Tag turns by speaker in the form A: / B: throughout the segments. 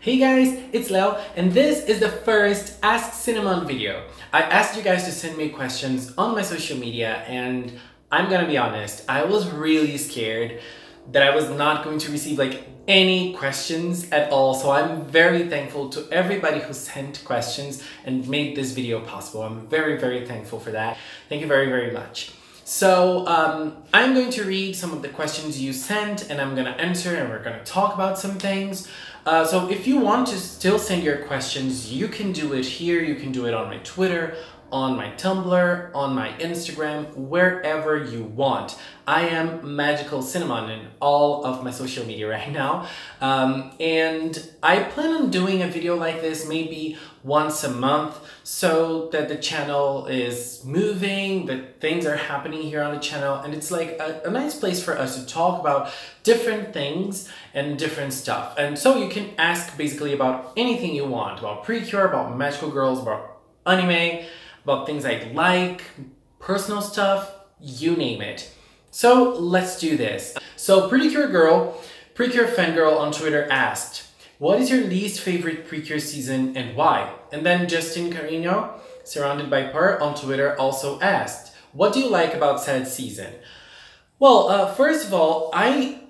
A: Hey guys, it's Leo, and this is the first Ask Cinnamon video. I asked you guys to send me questions on my social media, and I'm gonna be honest, I was really scared that I was not going to receive any questions at all. So I'm very thankful to everybody who sent questions and made this video possible. I'm very, very thankful for that. Thank you very, very much. So I'm going to read some of the questions you sent and I'm gonna answer, and we're gonna talk about some things. So if you want to still send your questions, you can do it here. You can do it on my Twitter, on my Tumblr, on my Instagram, wherever you want. I am Magical Cinnamon in all of my social media right now. And I plan on doing a video like this maybe once a month so that the channel is moving, that things are happening here on the channel, and it's like a nice place for us to talk about different things and different stuff. And so you can ask basically about anything you want, about Precure, about magical girls, about anime, about things I like, personal stuff, you name it. So let's do this. So Precure Fangirl on Twitter asked, what is your least favorite Precure season and why? And then Justin Carino, surrounded by Pearl on Twitter, also asked, what do you like about said season? Well, first of all, I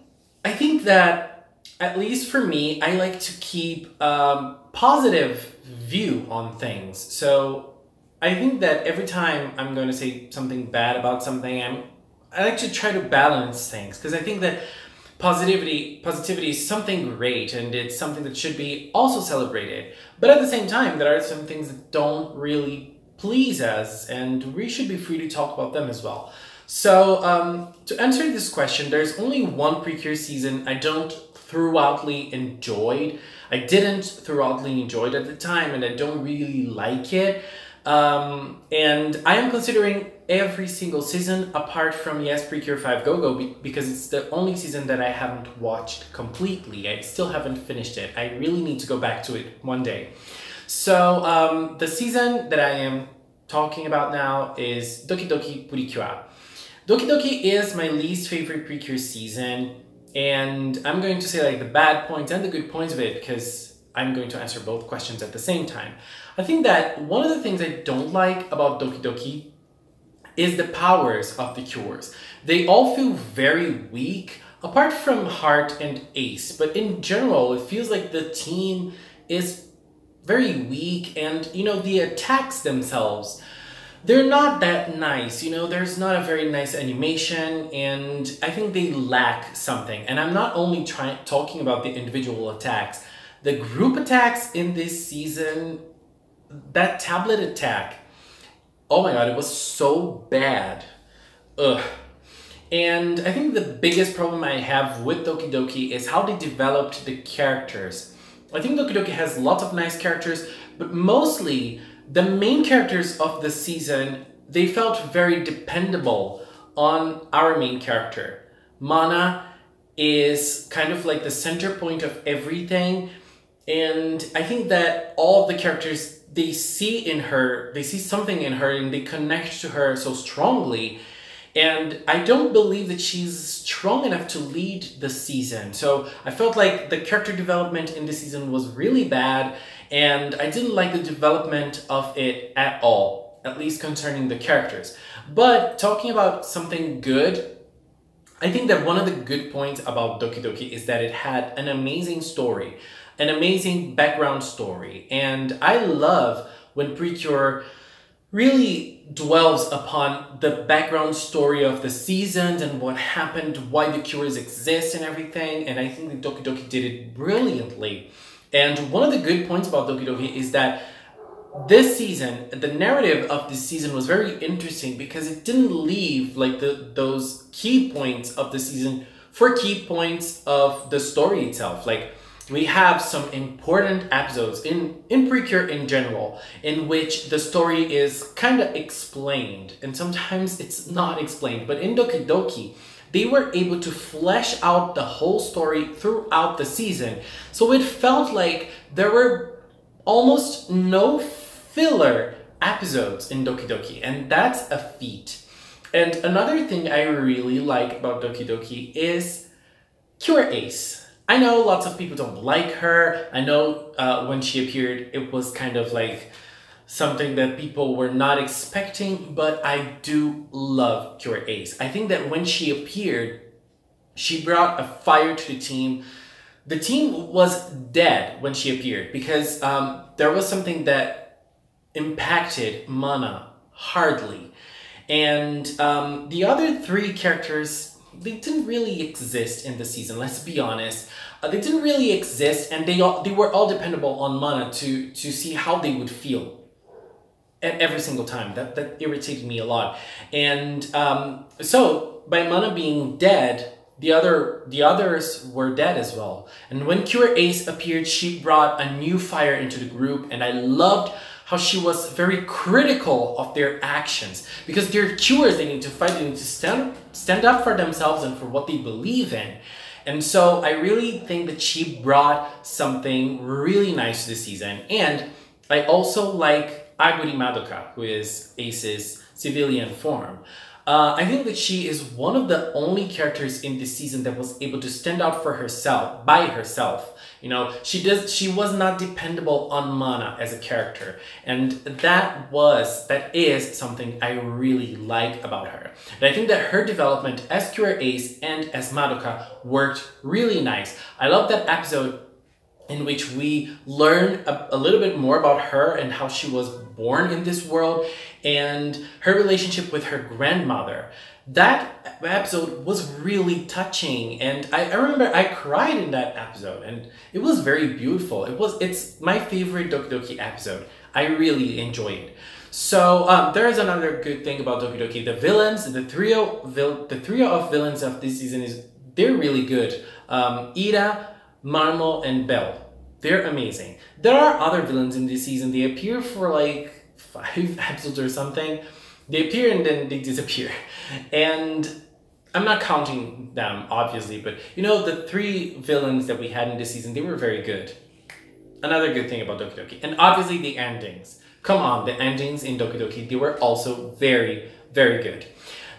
A: think that, at least for me, I like to keep a positive view on things. So I think that every time I'm going to say something bad about something, I like to try to balance things, because I think that positivity is something great and it's something that should be also celebrated. But at the same time, there are some things that don't really please us, and we should be free to talk about them as well. So to answer this question, there's only one Precure season I didn't throughoutly enjoy it at the time, and I don't really like it. And I am considering every single season apart from Yes Precure 5 Go Go because it's the only season that I haven't watched completely. I still haven't finished it. I really need to go back to it one day. So the season that I am talking about now is Doki Doki Precure. Doki Doki is my least favorite Precure season, and I'm going to say the bad points and the good points of it because I'm going to answer both questions at the same time. I think that one of the things I don't like about Doki Doki is the powers of the cures. They all feel very weak, apart from Heart and Ace, but in general, it feels like the team is very weak, and the attacks themselves, they're not that nice. There's not a very nice animation, and I think they lack something. And I'm not only talking about the individual attacks. The group attacks in this season, that tablet attack, oh my god, it was so bad. Ugh. And I think the biggest problem I have with Doki Doki is how they developed the characters. I think Doki Doki has lots of nice characters, but mostly the main characters of the season, they felt very dependable on our main character. Mana is kind of like the center point of everything, and I think that all of the characters, they see something in her, and they connect to her so strongly. And I don't believe that she's strong enough to lead the season. So I felt like the character development in this season was really bad, and I didn't like the development of it at all, at least concerning the characters. But talking about something good, I think that one of the good points about Doki Doki is that it had an amazing story, an amazing background story. And I love when Precure really dwells upon the background story of the seasons and what happened, why the cures exist and everything. And I think that Doki Doki did it brilliantly. And one of the good points about Doki Doki is that this season, the narrative of this season was very interesting because it didn't leave those key points of the season for key points of the story itself. We have some important episodes in Precure in general, in which the story is kind of explained, and sometimes it's not explained. But in Doki Doki, they were able to flesh out the whole story throughout the season. So it felt like there were almost no filler episodes in Doki Doki, and that's a feat. And another thing I really like about Doki Doki is Cure Ace. I know lots of people don't like her. I know when she appeared, it was kind of like something that people were not expecting, but I do love Cure Ace. I think that when she appeared, she brought a fire to the team. The team was dead when she appeared because there was something that impacted Mana hardly. And the other three characters, they didn't really exist in the season, let's be honest. They didn't really exist, and they were all dependable on Mana to see how they would feel at every single time. That irritated me a lot. And so by Mana being dead, the others were dead as well. And when Cure Ace appeared, she brought a new fire into the group, and I loved how she was very critical of their actions, because they're cures. They need to fight, they need to stand up for themselves and for what they believe in. And so I really think that she brought something really nice to the season. And I also like Aguri Madoka, who is Ace's civilian form. I think that she is one of the only characters in this season that was able to stand out for herself, by herself. You know, she was not dependable on Mana as a character. And that is something I really like about her. And I think that her development as Cure Ace and as Madoka worked really nice. I love that episode in which we learn a little bit more about her and how she was born in this world and her relationship with her grandmother. That episode was really touching, and I remember I cried in that episode, and it was very beautiful. It's my favorite Doki Doki episode. I really enjoy it. So there is another good thing about Doki Doki. The villains, the trio of villains of this season they're really good. Ida, Marmo, and Belle. They're amazing. There are other villains in this season. They appear for like 5 episodes or something. They appear and then they disappear. And I'm not counting them, obviously, but you know, the 3 villains that we had in this season, they were very good. Another good thing about Doki Doki. And obviously the endings. Come on, the endings in Doki Doki, they were also very, very good.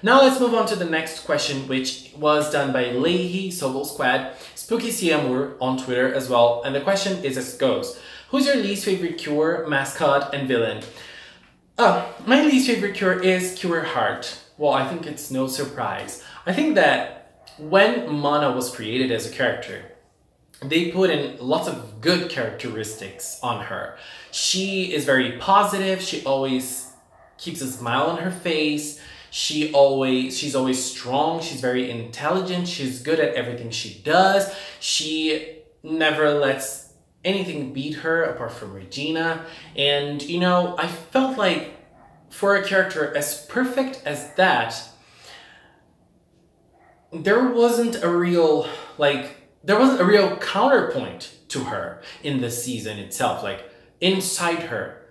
A: Now let's move on to the next question, which was done by Leahy Solo Squad, Spooky Siamur on Twitter as well. And the question is as goes. Who's your least favorite Cure, mascot, and villain? My least favorite Cure is Cure Heart. Well, I think it's no surprise. I think that when Mana was created as a character, they put in lots of good characteristics on her. She is very positive. She always keeps a smile on her face. She's always strong. She's very intelligent. She's good at everything she does. She never lets anything beat her apart from Regina. And, you know, I felt like for a character as perfect as that, there wasn't a real counterpoint to her in the season itself, like inside her.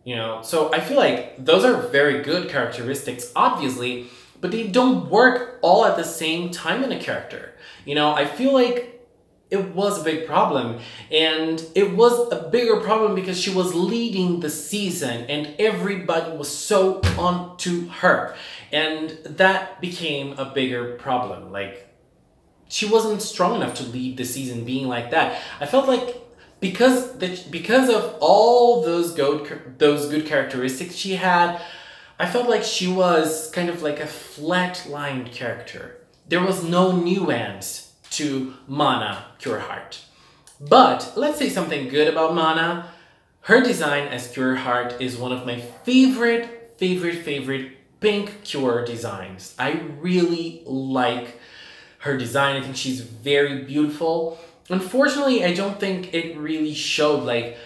A: You know, so I feel like those are very good characteristics, obviously, but they don't work all at the same time in a character. You know, I feel like it was a big problem, and it was a bigger problem because she was leading the season and everybody was so on to her. And that became a bigger problem. Like, she wasn't strong enough to lead the season being like that. I felt like because of all those good characteristics she had, I felt like she was kind of like a flat-lined character. There was no nuance to Mana Cure Heart. But let's say something good about Mana. Her design as Cure Heart is one of my favorite pink Cure designs. I really like her design. I think she's very beautiful. Unfortunately, I don't think it really showed. Like,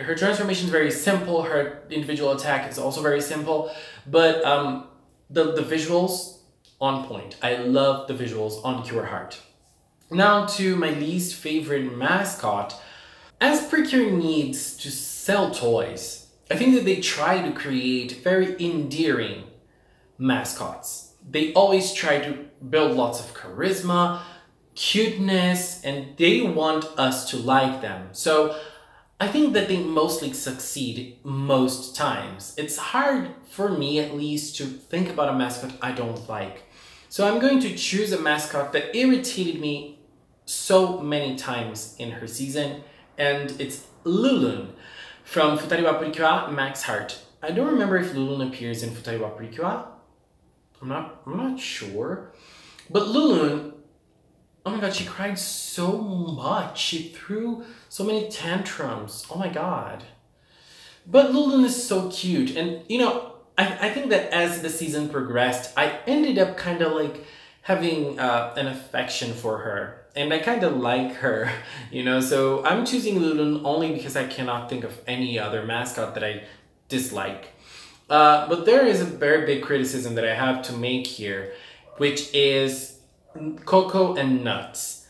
A: her transformation is very simple. Her individual attack is also very simple. But the visuals, on point. I love the visuals on Cure Heart. Now to my least favorite mascot. As Precure needs to sell toys, I think that they try to create very endearing mascots. They always try to build lots of charisma, cuteness, and they want us to like them. So I think that they mostly succeed most times. It's hard for me, at least, to think about a mascot I don't like. So I'm going to choose a mascot that irritated me so many times in her season, and it's Lulun from Futari wa Purikyo Max Heart. I don't remember if Lulun appears in Futari wa Purikyo. I'm not sure. But Lulun, oh my god, she cried so much. She threw so many tantrums. Oh my god. But Lulun is so cute. And, you know, I think that as the season progressed, I ended up kind of like having an affection for her. And I kind of like her, you know. So I'm choosing Lulun only because I cannot think of any other mascot that I dislike. But there is a very big criticism that I have to make here, which is Coco and Nuts.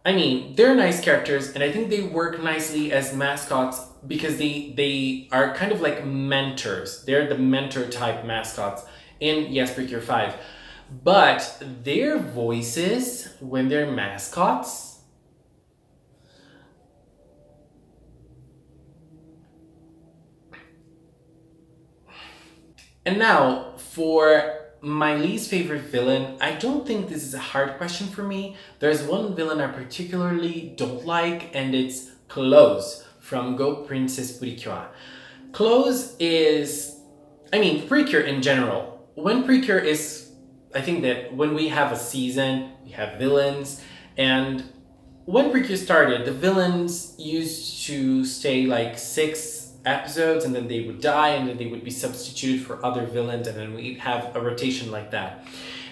A: I mean, they're nice characters, and I think they work nicely as mascots because they are kind of like mentors. They're the mentor type mascots in Yes Precure 5. But their voices, when they're mascots, and now, for my least favorite villain, I don't think this is a hard question for me. There's one villain I particularly don't like, and it's Close from Go Princess Purikyo. Close is, I mean, Precure in general. When Precure is, I think that when we have a season, we have villains, and when Precure started, the villains used to stay like 6 episodes, and then they would die, and then they would be substituted for other villains, and then we'd have a rotation like that.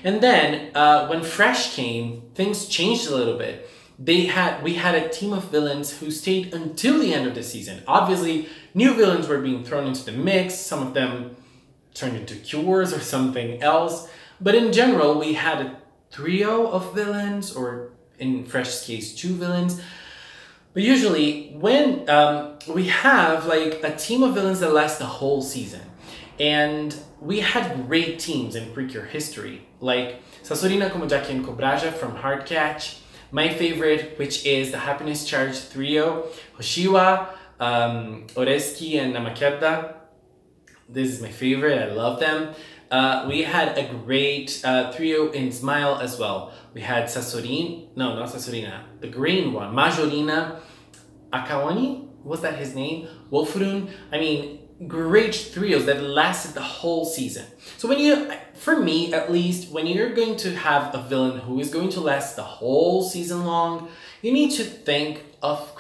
A: And then when Fresh came, things changed a little bit. We had a team of villains who stayed until the end of the season. Obviously, new villains were being thrown into the mix. Some of them turned into cures or something else. But in general, we had a trio of villains, or in Fresh's case, 2 villains. But usually, when we have like a team of villains that lasts the whole season, and we had great teams in Precure history, like Sasorina Komojaki and Kobraja from Heartcatch, my favorite, which is the Happiness Charged trio, Hoshiwa, Oreski, and Namaketa. This is my favorite, I love them. We had a great trio in Smile as well. We had Sasorin, no, not Sasorina, the green one, Majorina, Akawani, was that his name? Wolfrun. I mean, great trios that lasted the whole season. So when you, for me at least, when you're going to have a villain who is going to last the whole season long, you need to think of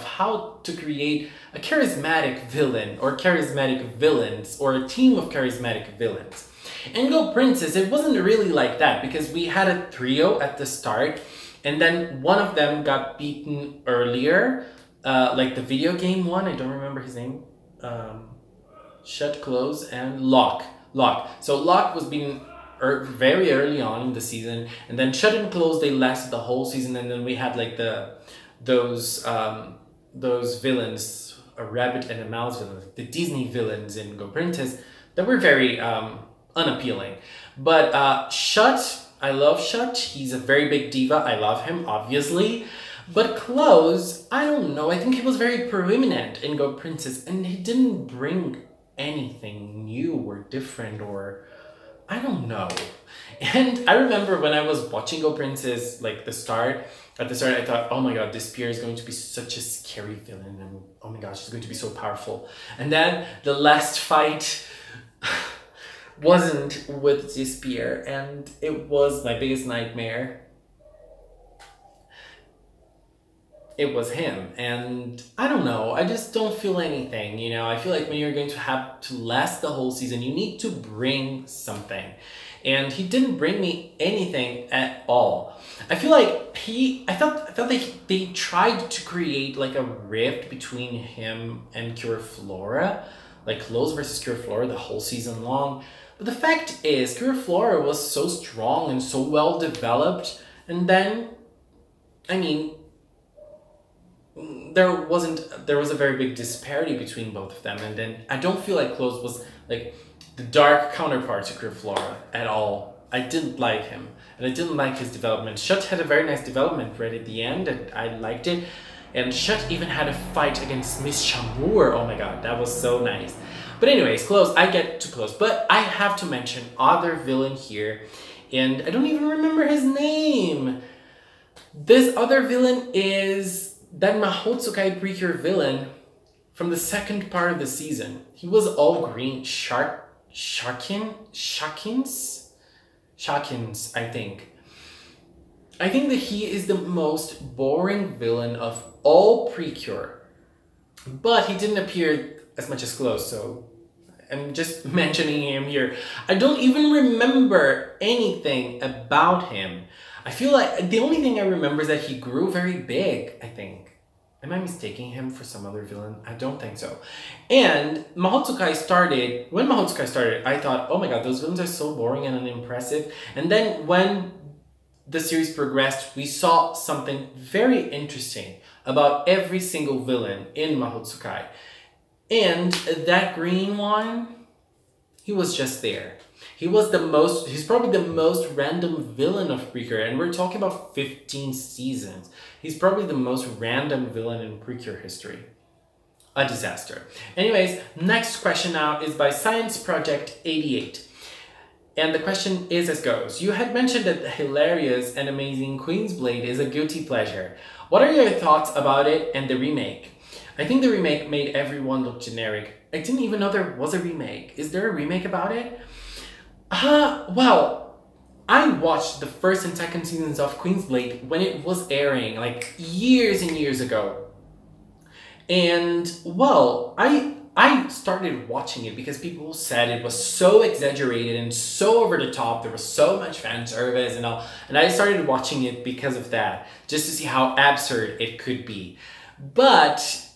A: how to create a charismatic villain or charismatic villains or a team of charismatic villains. In Go Princess, it wasn't really like that because we had a trio at the start, and then one of them got beaten earlier, like the video game one, I don't remember his name. Shut, Close, and Lock. So Lock was beaten very early on in the season, and then Shut and Close, they lasted the whole season, and then we had like those villains, a rabbit and a mouse villain, the Disney villains in Go Princess, that were very unappealing. But Shut, I love Shut. He's a very big diva. I love him, obviously. But Close, I don't know. I think he was very prominent in Go Princess, and he didn't bring anything new or different, or I don't know. And I remember when I was watching Go Princess, like at the start, I thought, oh my god, this Spear is going to be such a scary villain, and oh my gosh, she's going to be so powerful. And then the last fight wasn't with this Spear, and it was my biggest nightmare. It was him, and I don't know, I just don't feel anything, you know. I feel like when you're going to have to last the whole season, you need to bring something, and he didn't bring me anything at all. I feel like I felt like they tried to create like a rift between him and Cure Flora, like Close versus Cure Flora the whole season long. But the fact is, Cure Flora was so strong and so well developed, and then, I mean, there was a very big disparity between both of them, and then I don't feel like Close was like the dark counterpart to Cure Flora at all. I didn't like him, and I didn't like his development. Shut had a very nice development right at the end, and I liked it. And Shut even had a fight against Miss Shamour. Oh my god, that was so nice. But anyways, Close, I get to Close. But I have to mention other villain here, and I don't even remember his name. This other villain is that Mahotsukai Precure villain from the second part of the season. He was all green. Shakins, I think. I think that he is the most boring villain of all Precure. But he didn't appear as much as Close, so I'm just mentioning him here. I don't even remember anything about him. I feel like the only thing I remember is that he grew very big, I think. Am I mistaking him for some other villain? I don't think so. And when Mahotsukai started, I thought, oh my god, those villains are so boring and unimpressive. And then when the series progressed, we saw something very interesting about every single villain in Mahotsukai. And that green one, he was just there. He's probably the most random villain of Precure, and we're talking about 15 seasons. He's probably the most random villain in Precure history. A disaster. Anyways, next question now is by Science Project 88. And the question is as goes. You had mentioned that the hilarious and amazing Queen's Blade is a guilty pleasure. What are your thoughts about it and the remake? I think the remake made everyone look generic. I didn't even know there was a remake. Is there a remake about it? Well, I watched the first and second seasons of Queen's Blade when it was airing, like years and years ago. And, well, I started watching it because people said it was so exaggerated and so over the top. There was so much fan service and all. And I started watching it because of that, just to see how absurd it could be. But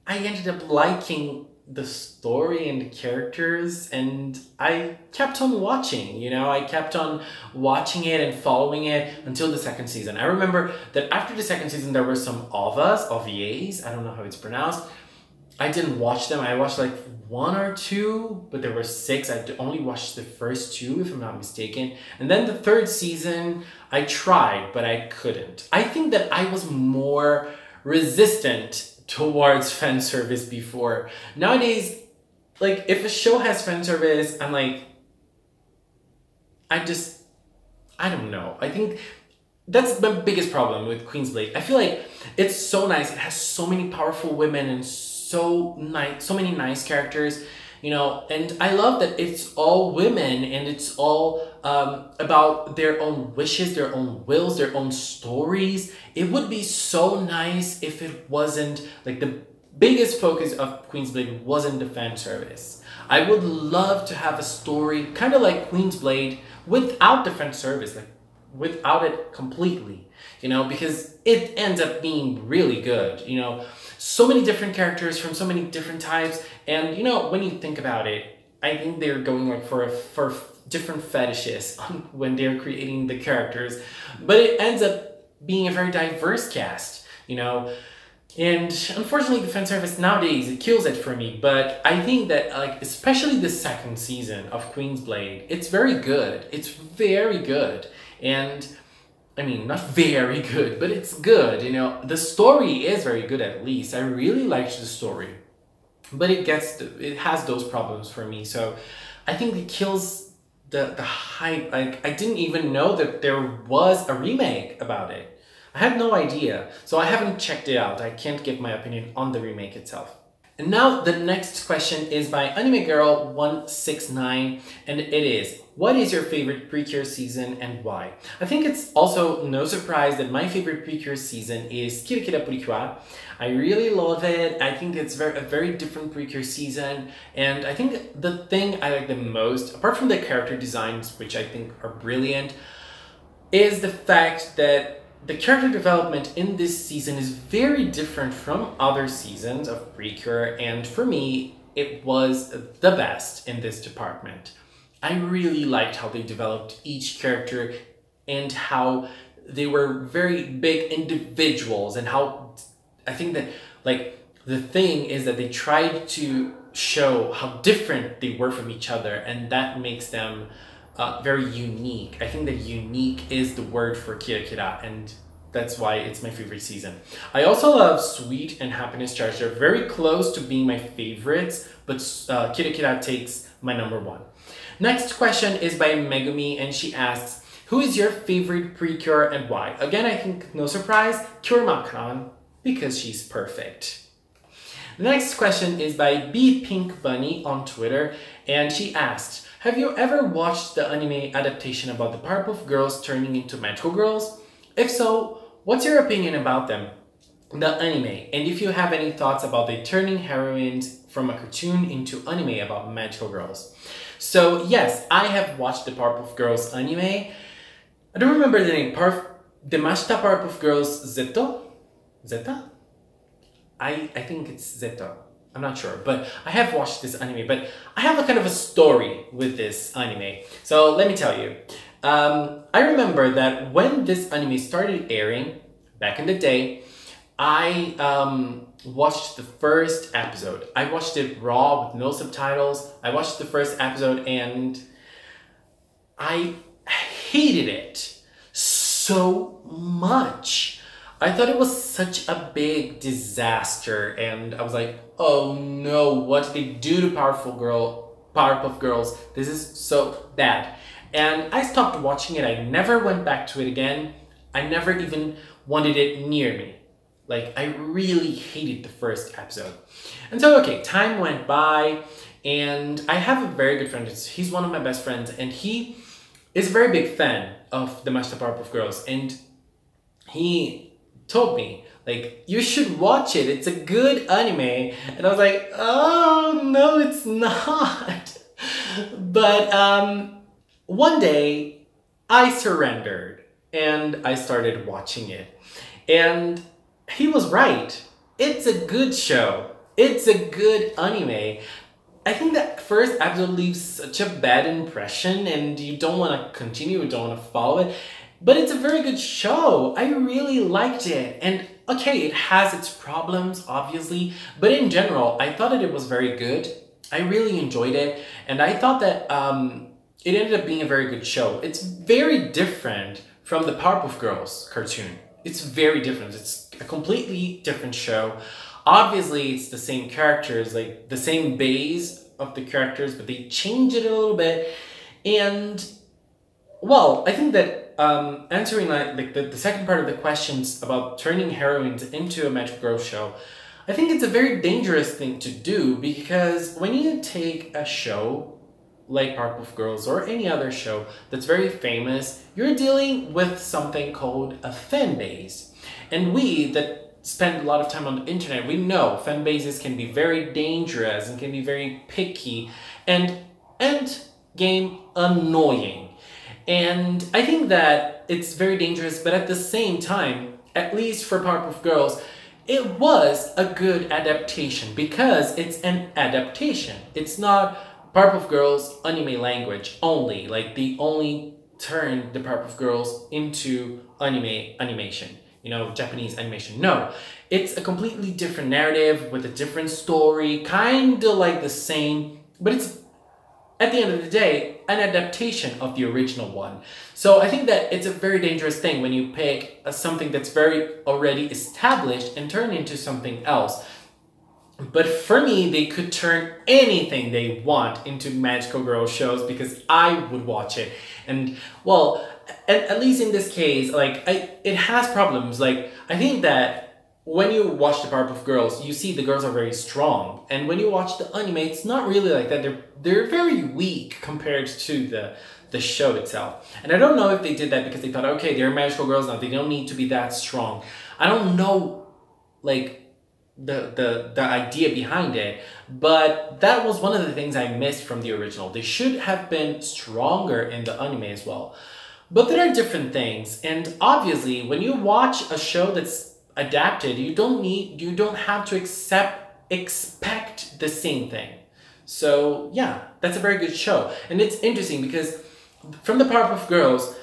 A: I ended up liking the story and the characters, and I kept on watching, I kept on watching it and following it until the second season. I remember that after the second season, there were some OVAs, I don't know how it's pronounced. I didn't watch them. I watched like 1 or 2, but there were 6. I only watched the first 2, if I'm not mistaken. And then the third season, I tried, but I couldn't. I think that I was more resistant towards fan service before. Nowadays, like, if a show has fan service, I'm like, I don't know. I think that's my biggest problem with Queen's Blade. I feel like it's so nice. It has so many powerful women and so many nice characters, and I love that it's all women and it's all about their own wishes, their own wills, their own stories. It would be so nice if it wasn't, like, the biggest focus of Queen's Blade wasn't the fan service. I would love to have a story kind of like Queen's Blade without the fan service, like without it completely, because it ends up being really good, so many different characters from so many different types. And, when you think about it, I think they're going like for different fetishes when they're creating the characters, but it ends up being a very diverse cast, and unfortunately the fan service nowadays, it kills it for me. But I think that, like, especially the second season of Queen's Blade, it's very good. It's very good. And I mean, not very good, but it's good, The story is very good, at least. I really liked the story. But it has those problems for me. So I think it kills the hype. Like, I didn't even know that there was a remake about it. I had no idea. So I haven't checked it out. I can't give my opinion on the remake itself. And now the next question is by Anime Girl 169, and it is, what is your favorite Precure season and why? I think it's also no surprise that my favorite Precure season is Kira Kira Precure. I really love it. I think it's a very different Precure season, and I think the thing I like the most, apart from the character designs, which I think are brilliant, is the fact that the character development in this season is very different from other seasons of Precure, and for me, it was the best in this department. I really liked how they developed each character and how they were very big individuals, and how I think that, like, the thing is that they tried to show how different they were from each other, and that makes them very unique. I think that unique is the word for Kira Kira, and that's why it's my favorite season. I also love Sweet and Happiness Charge. They're very close to being my favorites, but Kira Kira takes my #1. Next question is by Megumi, and she asks, Who is your favorite Precure and why? Again, I think no surprise, Cure Macron, because she's perfect. The next question is by B Pink Bunny on Twitter, and she asked, have you ever watched the anime adaptation about the Powerpuff Girls turning into magical girls? If so, what's your opinion about them, the anime, and if you have any thoughts about the turning heroines from a cartoon into anime about magical girls? So yes, I have watched the Powerpuff Girls anime. I don't remember the name. Demashita Powerpuff Girls Zeto? Zeta? I think it's Zeto. I'm not sure, but I have watched this anime, but I have a kind of a story with this anime. So let me tell you. I remember that when this anime started airing, back in the day, I watched the first episode. I watched it raw with no subtitles. I watched the first episode and I hated it so much. I thought it was such a big disaster and I was like, oh no, what did they do to Powerpuff Girls? This is so bad. And I stopped watching it. I never went back to it again. I never even wanted it near me. Like, I really hated the first episode. And so, okay, time went by and I have a very good friend. He's one of my best friends and he is a very big fan of the Demashita Powerpuff Girls. And he told me, like, you should watch it. It's a good anime. And I was like, oh, no, it's not. But one day I surrendered and I started watching it. And he was right. It's a good show. It's a good anime. I think that first episode leaves such a bad impression and you don't want to continue, you don't want to follow it. But it's a very good show. I really liked it. And okay, it has its problems, obviously. But in general, I thought that it was very good. I really enjoyed it. And I thought that it ended up being a very good show. It's very different from the Powerpuff Girls cartoon. It's very different. It's a completely different show. Obviously, it's the same characters, like the same base of the characters, but they change it a little bit. And, well, I think that answering like the second part of the questions about turning heroines into a magical girl show, I think it's a very dangerous thing to do because when you take a show like Powerpuff Girls or any other show that's very famous, you're dealing with something called a fan base. And we that spend a lot of time on the internet, we know fan bases can be very dangerous and can be very picky and game annoying. And I think that it's very dangerous, but at the same time, at least for Powerpuff Girls, it was a good adaptation because it's an adaptation. It's not Powerpuff Girls anime language only, like they only turned the Powerpuff Girls into animation, you know, Japanese animation. No, it's a completely different narrative with a different story, kind of like the same, but it's at the end of the day, an adaptation of the original one. So I think that it's a very dangerous thing when you pick something that's very already established and turn into something else. But for me, they could turn anything they want into magical girl shows because I would watch it. And well, at least in this case, like it has problems. Like I think that when you watch the Powerpuff Girls, you see the girls are very strong. And when you watch the anime, it's not really like that. They're very weak compared to the show itself. And I don't know if they did that because they thought, okay, they're magical girls now. They don't need to be that strong. I don't know, like, the idea behind it. But that was one of the things I missed from the original. They should have been stronger in the anime as well. But there are different things. And obviously, when you watch a show that's adapted, you don't have to expect the same thing. So yeah, that's a very good show. And it's interesting because from the Powerpuff Girls,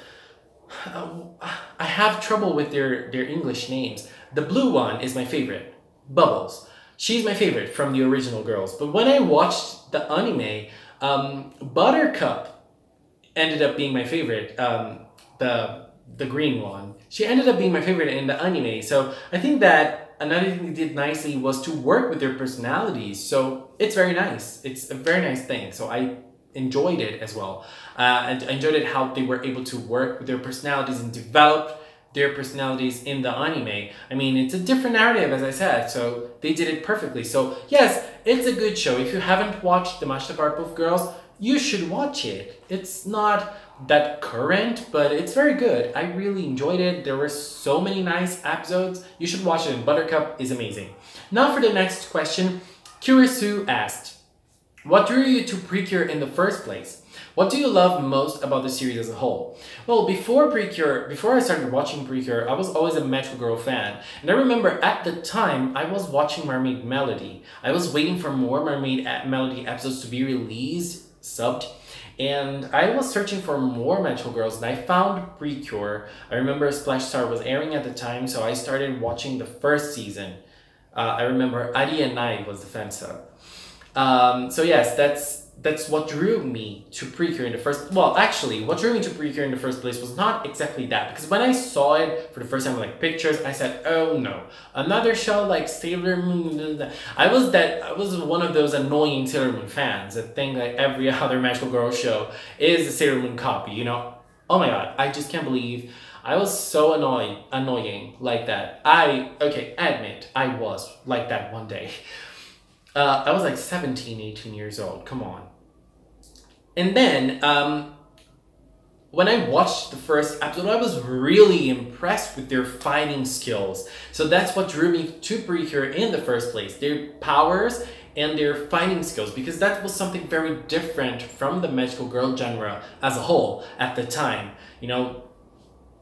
A: I have trouble with their English names. The blue one is my favorite, Bubbles. She's my favorite from the original girls. But when I watched the anime, Buttercup ended up being my favorite, the green one. She ended up being my favorite in the anime. So I think that another thing they did nicely was to work with their personalities. So it's very nice. It's a very nice thing. So I enjoyed it as well. And I enjoyed it how they were able to work with their personalities and develop their personalities in the anime. I mean, it's a different narrative, as I said, so they did it perfectly. So yes, it's a good show. If you haven't watched the Match the Powerpuff Girls, you should watch it. It's not that current, but it's very good. I really enjoyed it. There were so many nice episodes. You should watch it, and Buttercup is amazing. Now for the next question, Kurisu asked, what drew you to Precure in the first place? What do you love most about the series as a whole? Well, before I started watching Precure, I was always a Magical Girl fan. And I remember at the time, I was watching Mermaid Melody. I was waiting for more Mermaid Melody episodes to be released, subbed. And I was searching for more Magical Girls, and I found Precure. I remember Splash Star was airing at the time, so I started watching the first season. I remember Adi and I was the fan sub. So yes, that's what drew me to Precure in the first... Well, actually, what drew me to Precure in the first place was not exactly that. Because when I saw it for the first time, like pictures, I said, oh no, another show like Sailor Moon. I was one of those annoying Sailor Moon fans that think that every other Magical Girl show is a Sailor Moon copy, you know? Oh my god, I just can't believe I was so annoying like that. I admit, I was like that one day. I was like 17, 18 years old, come on. And then, when I watched the first episode, I was really impressed with their fighting skills. So that's what drew me to Precure in the first place. Their powers and their fighting skills, because that was something very different from the Magical Girl genre as a whole at the time. You know,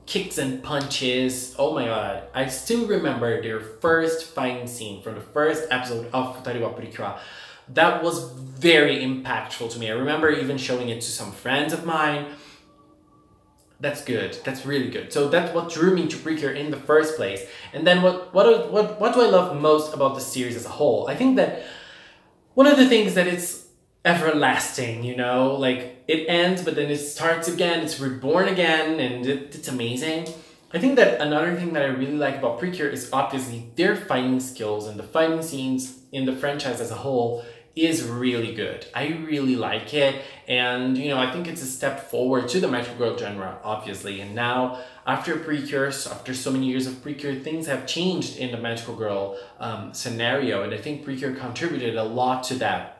A: kicks and punches, oh my god. I still remember their first fighting scene from the first episode of Futari wa Precure. That was very impactful to me. I remember even showing it to some friends of mine. That's good. That's really good. So that's what drew me to Precure in the first place. And then what do I love most about the series as a whole? I think that one of the things that it's everlasting, you know? Like, it ends, but then it starts again, it's reborn again, and it's amazing. I think that another thing that I really like about Precure is obviously their fighting skills, and the fighting scenes in the franchise as a whole is really good. I really like it, and you know, I think it's a step forward to the Magical Girl genre, obviously. And now, after Precure, after so many years of Precure, things have changed in the Magical Girl scenario, and I think Precure contributed a lot to that.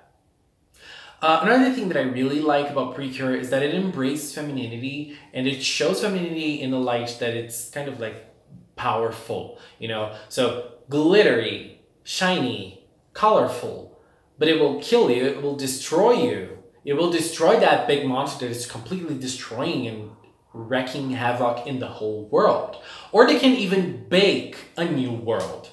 A: Another thing that I really like about Precure is that it embraces femininity, and it shows femininity in a light that it's kind of like powerful, you know? So glittery, shiny, colorful, but it will kill you, it will destroy you. It will destroy that big monster that is completely destroying and wreaking havoc in the whole world. Or they can even bake a new world.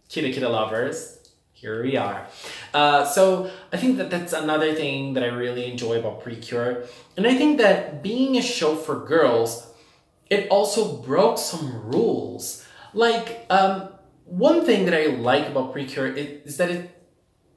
A: Kida lovers. Here we are. So I think that that's another thing that I really enjoy about Precure. And I think that being a show for girls, it also broke some rules. Like, one thing that I like about Precure is that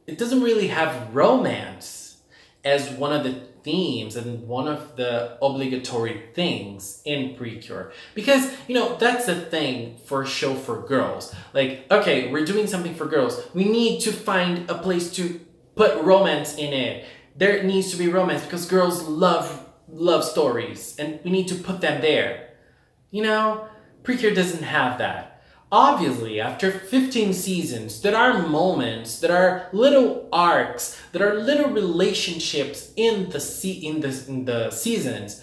A: it doesn't really have romance as one of the themes and one of the obligatory things in Precure. Because, you know, that's the thing for a show for girls. Like, okay, we're doing something for girls. We need to find a place to put romance in it. There needs to be romance because girls love stories and we need to put them there. You know, Precure doesn't have that. Obviously, after 15 seasons, there are moments, there are little arcs, there are little relationships in the seasons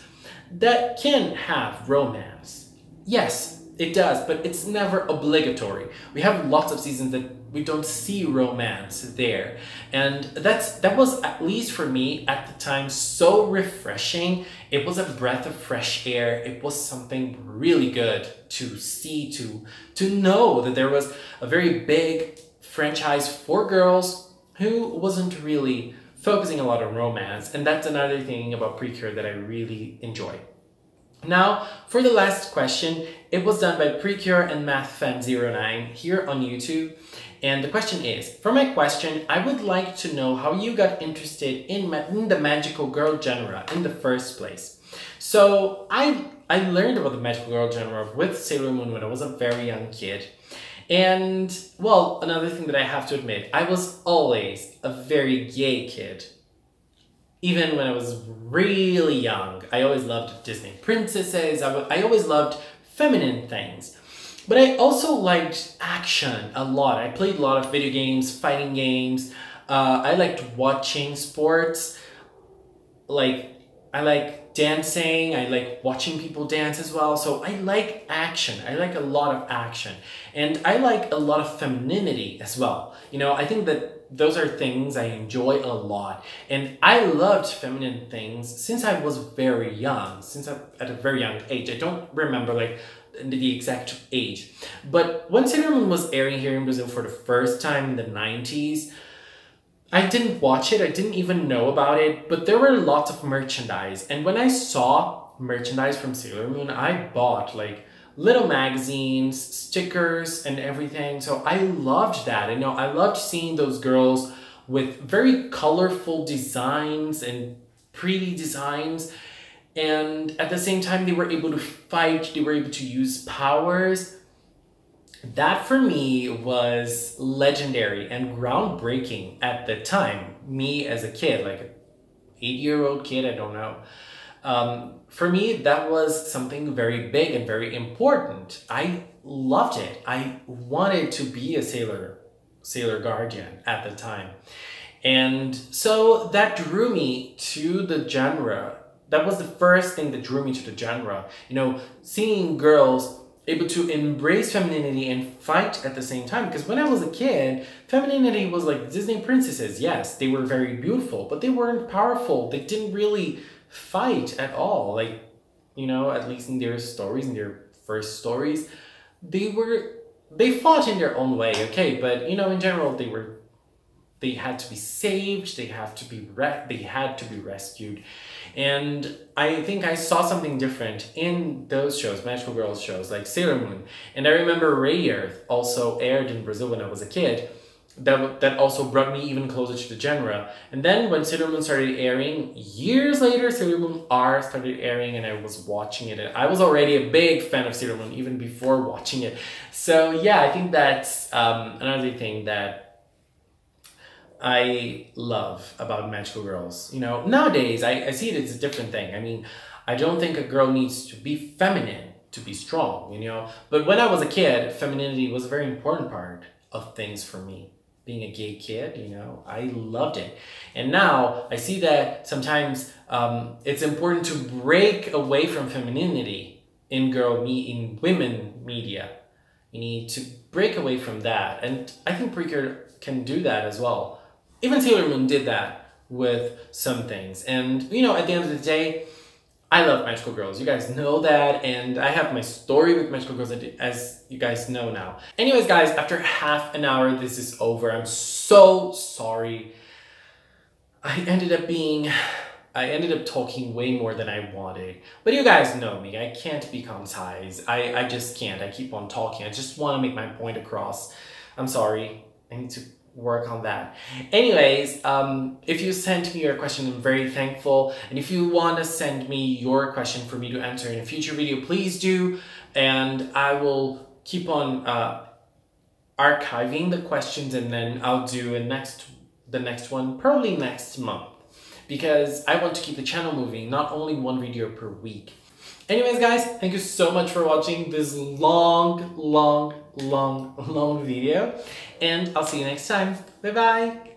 A: that can have romance. Yes, it does, but it's never obligatory. We have lots of seasons that we don't see romance there. And that was, at least for me at the time, so refreshing. It was a breath of fresh air. It was something really good to see, to know that there was a very big franchise for girls who wasn't really focusing a lot on romance. And that's another thing about Precure that I really enjoy. Now, for the last question, it was done by Precure and MathFan09 here on YouTube. And the question is, for my question, I would like to know how you got interested in the Magical Girl genre in the first place. So, I learned about the Magical Girl genre with Sailor Moon when I was a very young kid. And, well, another thing that I have to admit, I was always a very gay kid. even when I was really young. I always loved Disney princesses. I always loved feminine things. But I also liked action a lot. I played a lot of video games, fighting games. I liked watching sports. Like, I like dancing. I like watching people dance as well. So I like action. I like a lot of action. And I like a lot of femininity as well. You know, I think that those are things I enjoy a lot. And I loved feminine things since I was very young, at a very young age. I don't remember like the exact age. But when Sailor Moon was airing here in Brazil for the first time in the 90s, I didn't watch it, I didn't even know about it, but there were lots of merchandise. And when I saw merchandise from Sailor Moon, I bought like little magazines, stickers, and everything. So I loved that. You know, I loved seeing those girls with very colorful designs and pretty designs. And at the same time, they were able to fight, they were able to use powers. That for me was legendary and groundbreaking at the time. Me as a kid, like an 8-year-old kid, I don't know. For me, that was something very big and very important. I loved it. I wanted to be a Sailor Guardian at the time. And so that drew me to the genre. That was the first thing that drew me to the genre. You know, seeing girls able to embrace femininity and fight at the same time. Because when I was a kid, femininity was like Disney princesses. Yes, they were very beautiful, but they weren't powerful. They didn't really fight at all. Like, you know, at least in their stories, in their first stories, they fought in their own way, okay? But, you know, in general, they had to be saved, they had to be rescued. And I think I saw something different in those shows, Magical Girls shows, like Sailor Moon. And I remember Ray Earth also aired in Brazil when I was a kid. That also brought me even closer to the genre. And then when Sailor Moon started airing, years later, Sailor Moon R started airing and I was watching it. And I was already a big fan of Sailor Moon even before watching it. So yeah, I think that's another thing that I love about Magical Girls. You know, nowadays, I see it as a different thing. I mean, I don't think a girl needs to be feminine to be strong, you know? But when I was a kid, femininity was a very important part of things for me. Being a gay kid, you know, I loved it. And now I see that sometimes it's important to break away from femininity in women media. You need to break away from that. And I think Precure can do that as well. Even Sailor Moon did that with some things. And, you know, at the end of the day, I love Magical Girls. You guys know that. And I have my story with Magical Girls, as you guys know now. Anyways, guys, after half an hour, this is over. I'm so sorry. I ended up talking way more than I wanted. But you guys know me. I can't be concise. I just can't. I keep on talking. I just want to make my point across. I'm sorry. I need to work on that. Anyways, if you sent me your question, I'm very thankful. And if you want to send me your question for me to answer in a future video, please do. And I will keep on archiving the questions, and then I'll do the next one probably next month, because I want to keep the channel moving, not only one video per week. Anyways, guys, thank you so much for watching this long video, and I'll see you next time. Bye bye.